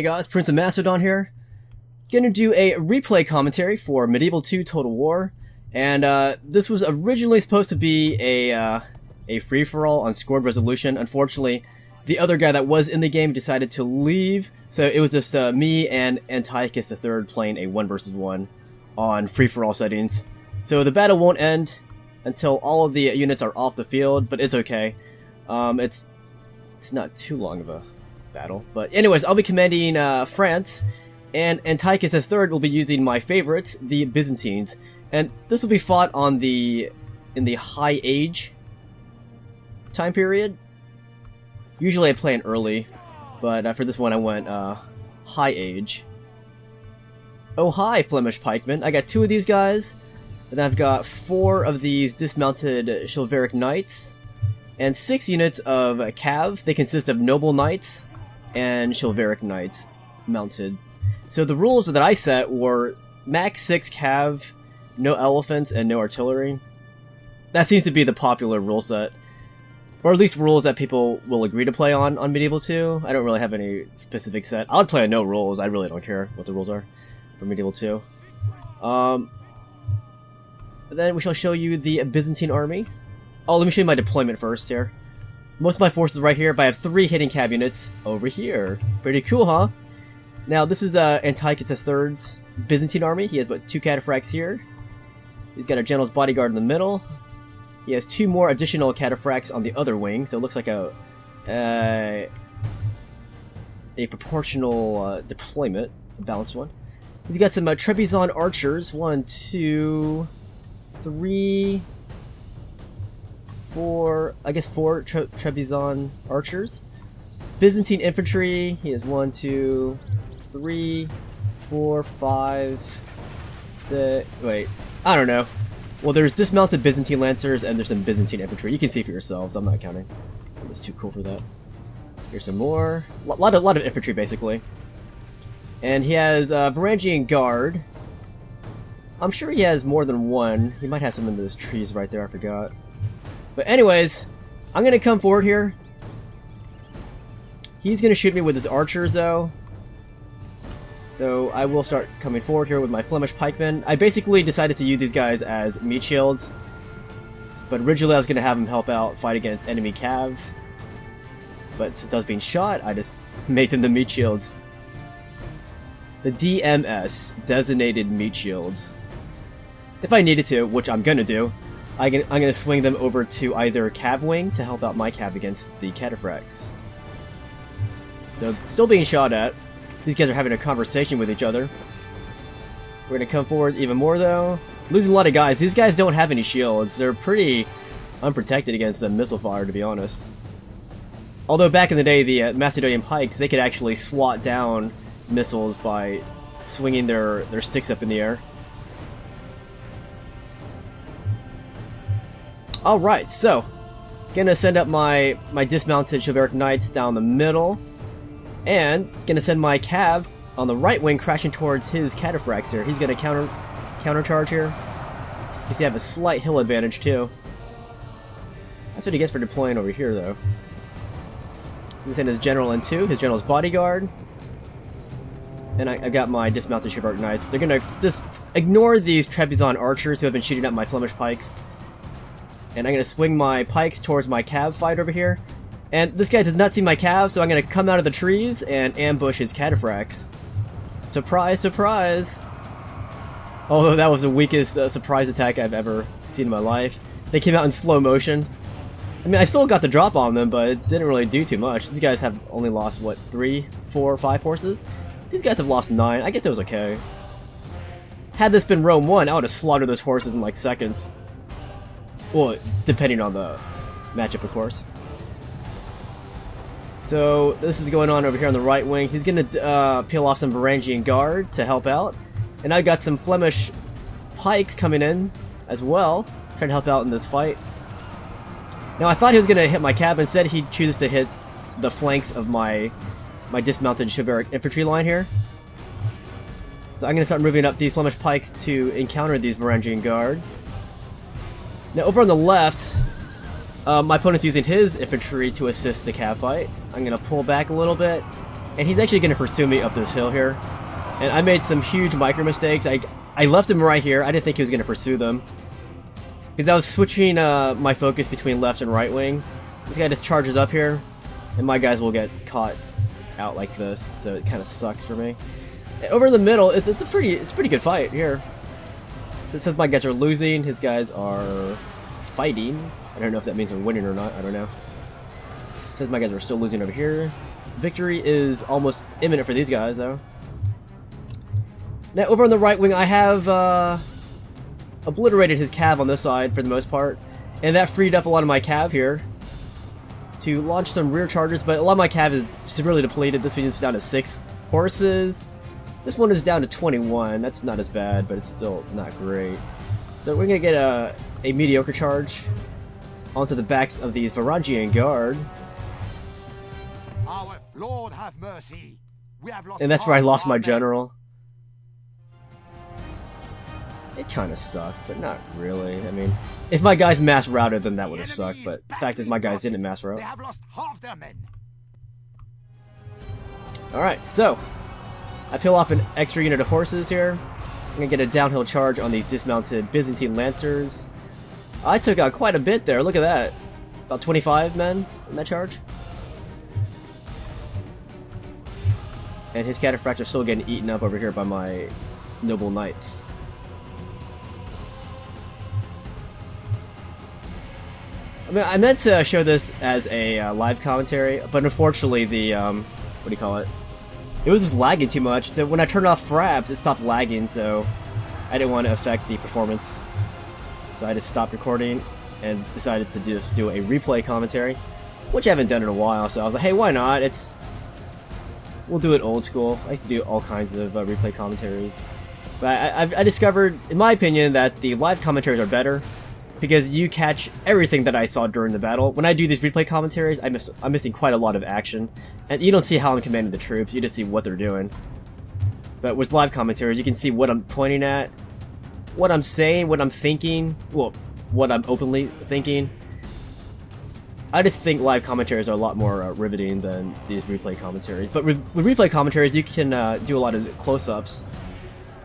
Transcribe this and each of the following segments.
Hey guys, PrinceofMacedon here. Gonna do a replay commentary for Medieval 2 Total War, and this was originally supposed to be a free-for-all on scored resolution. Unfortunately, the other guy that was in the game decided to leave, so it was just me and Antiochus III playing a 1 versus 1 on free-for-all settings. So the battle won't end until all of the units are off the field, but it's okay. It's not too long of a battle. But anyways, I'll be commanding France, and Antiochus III will be using my favorites, the Byzantines. And this will be fought on in the High Age time period. Usually I play in early, but for this one I went High Age. Oh hi, Flemish pikemen. I got 2 of these guys, and I've got 4 of these dismounted chivalric knights, and 6 units of cav. They consist of noble knights and chivalric knights mounted. So the rules that I set were max 6 cav, no elephants, and no artillery. That seems to be the popular rule set, or at least rules that people will agree to play on Medieval 2. I don't really have any specific set. I would play on no rules. I really don't care what the rules are for Medieval 2. Then we shall show you the Byzantine army. Oh, let me show you my deployment first here. Most of my forces are right here, but I have 3 hitting cav units over here. Pretty cool, huh? Now, this is Antiochus III's Byzantine army. He has, 2 cataphracts here. He's got a general's bodyguard in the middle. He has 2 more additional cataphracts on the other wing, so it looks like a proportional deployment, a balanced one. He's got some Trebizond archers. 1, 2, 3... 4 Trebizond archers. Byzantine infantry, he has 1, 2, 3, 4, 5, 6, wait, I don't know. Well, there's dismounted Byzantine lancers and there's some Byzantine infantry. You can see for yourselves, I'm not counting. It's too cool for that. Here's some more. A lot of infantry, basically. And he has Varangian Guard. I'm sure he has more than 1. He might have some in those trees right there, I forgot. But anyways, I'm gonna come forward here. He's gonna shoot me with his archers, though. So I will start coming forward here with my Flemish pikemen. I basically decided to use these guys as meat shields, but originally I was gonna have them help out fight against enemy cav. But since I was being shot, I just made them the meat shields. The DMS, Designated Meat Shields. If I needed to, which I'm gonna do, I'm gonna swing them over to either cav wing to help out my cav against the cataphracts. So, still being shot at. These guys are having a conversation with each other. We're gonna come forward even more, though. Losing a lot of guys. These guys don't have any shields. They're pretty unprotected against the missile fire, to be honest. Although back in the day, the Macedonian pikes, they could actually swat down missiles by swinging their sticks up in the air. Alright, so, gonna send up my dismounted chivalric knights down the middle, and gonna send my cav on the right wing crashing towards his cataphracts here. He's gonna countercharge here. You see I have a slight hill advantage too. That's what he gets for deploying over here though. He's gonna send his general in too, his general's bodyguard. And I've got my dismounted chivalric knights. They're gonna just ignore these Trebizond archers who have been shooting at my Flemish pikes. And I'm going to swing my pikes towards my cav fight over here. And this guy does not see my cav, so I'm going to come out of the trees and ambush his cataphracts. Surprise, surprise! Although that was the weakest surprise attack I've ever seen in my life. They came out in slow motion. I mean, I still got the drop on them, but it didn't really do too much. These guys have only lost, what, 3, 4, 5 horses? These guys have lost 9. I guess it was okay. Had this been Rome 1, I would have slaughtered those horses in like seconds. Well, depending on the matchup, of course. So, this is going on over here on the right wing. He's going to peel off some Varangian Guard to help out. And I've got some Flemish pikes coming in as well, trying to help out in this fight. Now, I thought he was going to hit my cav. Instead, he chooses to hit the flanks of my dismounted chivalric infantry line here. So I'm going to start moving up these Flemish pikes to encounter these Varangian Guard. Now, over on the left, My opponent's using his infantry to assist the cav fight. I'm going to pull back a little bit and he's actually going to pursue me up this hill here. And I made some huge micro mistakes. I left him right here. I didn't think he was going to pursue them. Because I was switching my focus between left and right wing. This guy just charges up here, and my guys will get caught out like this, so it kind of sucks for me. And over in the middle, it's a pretty good fight here. So it says my guys are losing, his guys are fighting. I don't know if that means they're winning or not, I don't know. It says my guys are still losing over here. Victory is almost imminent for these guys, though. Now, over on the right wing, I have obliterated his cav on this side for the most part, and that freed up a lot of my cav here to launch some rear charges, but a lot of my cav is severely depleted. This one is down to 6 horses. This one is down to 21. That's not as bad, but it's still not great. So we're going to get a mediocre charge onto the backs of these Varangian Guard. Our Lord have mercy. We have lost, and that's where I lost my general. It kind of sucks, but not really. I mean, if my guys mass routed, then that would have sucked, but the fact is my guys didn't mass route. They have lost half their men. Alright, so I peel off an extra unit of horses here. I'm gonna get a downhill charge on these dismounted Byzantine Lancers. I took out quite a bit there, look at that. About 25 men in that charge. And his cataphracts are still getting eaten up over here by my noble knights. I mean, I meant to show this as a live commentary, but unfortunately the, what do you call it? It was just lagging too much, so when I turned off fraps, it stopped lagging, so I didn't want to affect the performance. So I just stopped recording and decided to just do a replay commentary, which I haven't done in a while, so I was like, hey, why not? We'll do it old school. I used to do all kinds of replay commentaries. But I discovered, in my opinion, that the live commentaries are better, because you catch everything that I saw during the battle. When I do these replay commentaries, I'm missing quite a lot of action, and you don't see how I'm commanding the troops, you just see what they're doing. But with live commentaries, you can see what I'm pointing at, what I'm saying, what I'm thinking, well, what I'm openly thinking. I just think live commentaries are a lot more riveting than these replay commentaries. But with replay commentaries, you can do a lot of close-ups.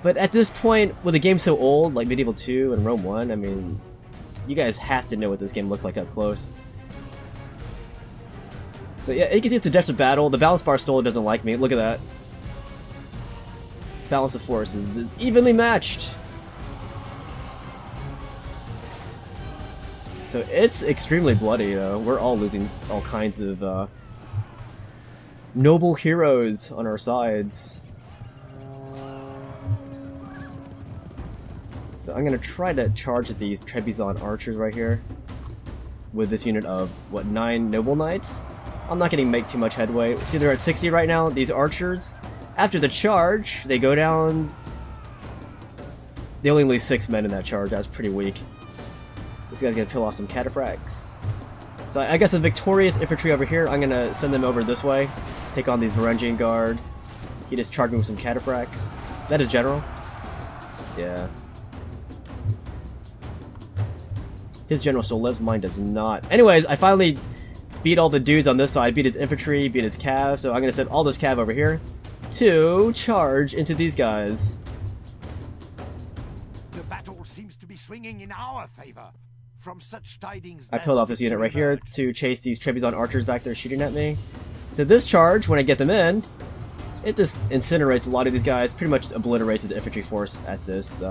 But at this point, with a game so old, like Medieval 2 and Rome 1, I mean, you guys have to know what this game looks like up close. So yeah, you can see it's a desperate battle. The balance bar still doesn't like me. Look at that. Balance of forces is evenly matched. So it's extremely bloody, though. We're all losing all kinds of noble heroes on our sides. So I'm going to try to charge at these Trebizond archers right here with this unit of, what, 9 noble knights? I'm not going to make too much headway. See, they're at 60 right now, these archers. After the charge, they go down. They only lose 6 men in that charge. That's pretty weak. This guy's going to peel off some cataphracts. So I guess the victorious infantry over here, I'm going to send them over this way. Take on these Varangian Guard. He just charged me with some cataphracts. That is general? Yeah. His general still lives, mine does not. Anyways, I finally beat all the dudes on this side, beat his infantry, beat his cav, so I'm going to send all those cav over here to charge into these guys. The battle seems to be swinging in our favor. From such tidings, I peeled off this unit right here to chase these Trebizond archers back there shooting at me. So this charge, when I get them in, it just incinerates a lot of these guys, pretty much obliterates his infantry force at this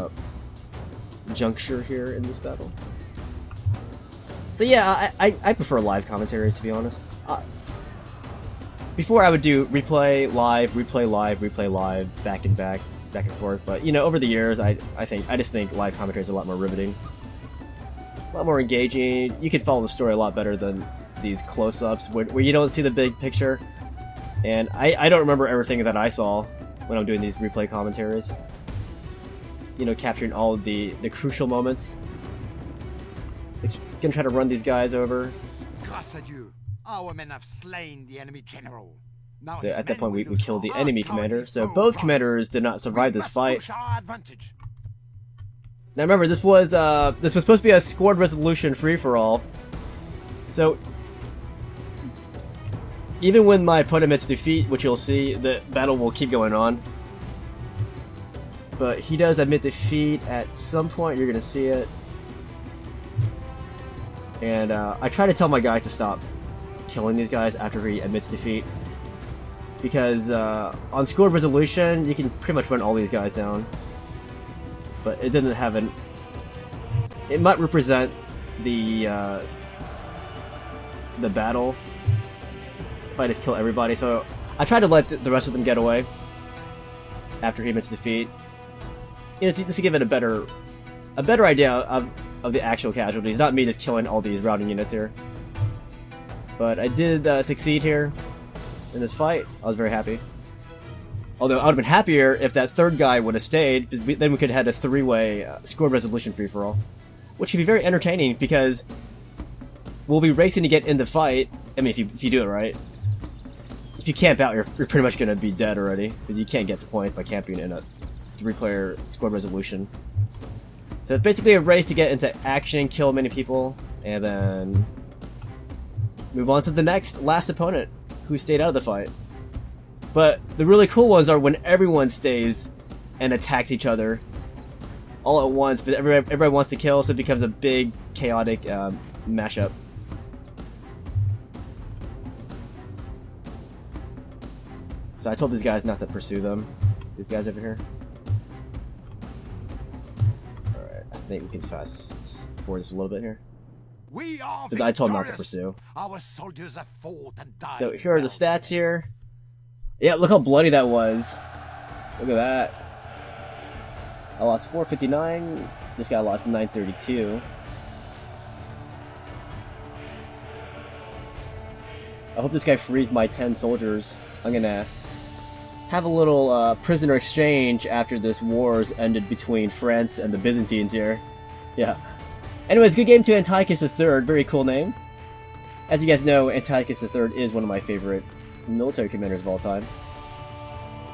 juncture here in this battle. So yeah, I prefer live commentaries, to be honest. Before I would do replay, live, back and forth. But you know, over the years, I just think live commentary is a lot more riveting, a lot more engaging. You can follow the story a lot better than these close-ups where you don't see the big picture. And I don't remember everything that I saw when I'm doing these replay commentaries. You know, capturing all of the crucial moments. Gonna try to run these guys over. Our men have slain the enemy general. Now so at that point we killed the enemy commander. So both commanders did not survive this fight. Now remember, this was supposed to be a scored resolution free-for-all. So even when my opponent admits defeat, which you'll see, the battle will keep going on. But he does admit defeat at some point, you're gonna see it. And I try to tell my guy to stop killing these guys after he admits defeat. Because on scored resolution, you can pretty much run all these guys down. But it doesn't have an... It might represent the battle if I just kill everybody. So I try to let the rest of them get away after he admits defeat. You know, just to give it a better idea of the actual casualties, not me just killing all these routing units here. But I did succeed here in this fight. I was very happy. Although I would have been happier if that third guy would have stayed, because then we could have had a three-way scored resolution free-for-all. Which would be very entertaining, because we'll be racing to get in the fight. I mean, if you do it right. If you camp out, you're pretty much going to be dead already, because you can't get the points by camping in a 3-player scored resolution. So it's basically a race to get into action, kill many people, and then move on to the last opponent who stayed out of the fight. But the really cool ones are when everyone stays and attacks each other all at once, but everybody wants to kill, so it becomes a big, chaotic mashup. So I told these guys not to pursue them. These guys over here. Alright, I think we can fast forward this a little bit here. We are Because I told them not to victorious. pursue. Our soldiers have fought and died. So here are the stats here. Yeah, look how bloody that was. Look at that. I lost 459. This guy lost 932. I hope this guy frees my 10 soldiers. I'm gonna have a little prisoner exchange after this war's ended between France and the Byzantines here. Yeah. Anyways, good game to Antiochus III. Very cool name. As you guys know, Antiochus III is one of my favorite military commanders of all time.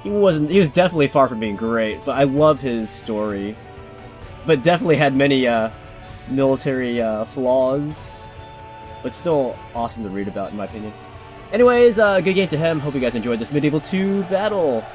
He was definitely far from being great, but I love his story. But definitely had many military flaws, but still awesome to read about in my opinion. Anyways, good game to him. Hope you guys enjoyed this Medieval 2 battle.